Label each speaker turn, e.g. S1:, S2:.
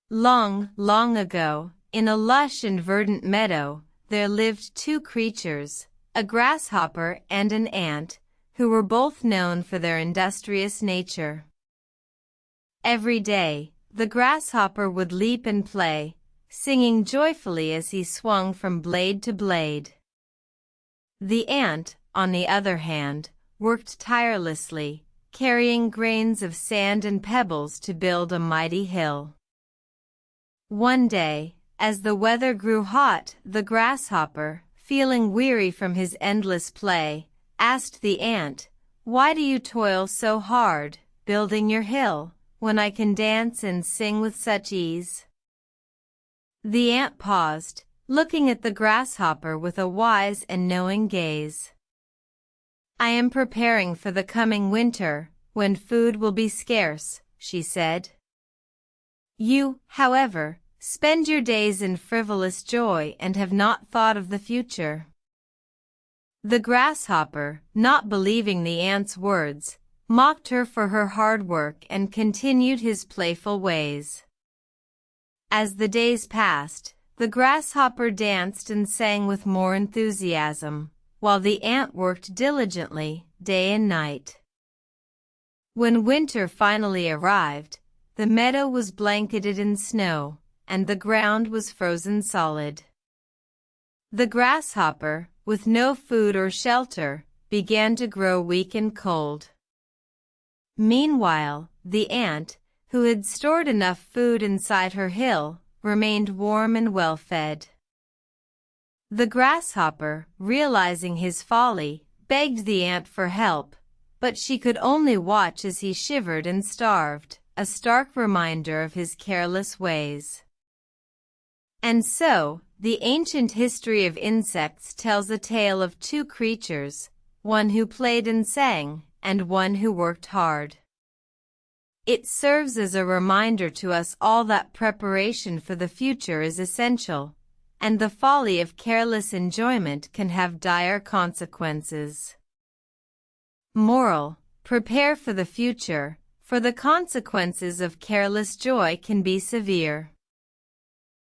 S1: Long, long ago, in a lush and verdant meadow, there lived two creatures, a grasshopper and an ant, who were both known for their industrious nature. Every day, the grasshopper would leap and play, singing joyfully as he swung from blade to blade. The ant, on the other hand, worked tirelessly, carrying grains of sand and pebbles to build a mighty hill. One day, as the weather grew hot, the grasshopper, feeling weary from his endless play, asked the ant, "Why do you toil so hard, building your hill, when I can dance and sing with such ease?" The ant paused, looking at the grasshopper with a wise and knowing gaze. "I am preparing for the coming winter, when food will be scarce," she said. "You, however, spend your days in frivolous joy and have not thought of the future." The grasshopper, not believing the ant's words, mocked her for her hard work and continued his playful ways. As the days passed, the grasshopper danced and sang with more enthusiasm, while the ant worked diligently, day and night. When winter finally arrived, the meadow was blanketed in snow, and the ground was frozen solid. The grasshopper, with no food or shelter, began to grow weak and cold. Meanwhile, the ant, who had stored enough food inside her hill, remained warm and well-fed. The grasshopper, realizing his folly, begged the ant for help, but she could only watch as he shivered and starved, a stark reminder of his careless ways. And so, the ancient history of insects tells a tale of two creatures, one who played and sang, and one who worked hard. It serves as a reminder to us all that preparation for the future is essential, and the folly of careless enjoyment can have dire consequences. Moral: prepare for the future, for the consequences of careless joy can be severe.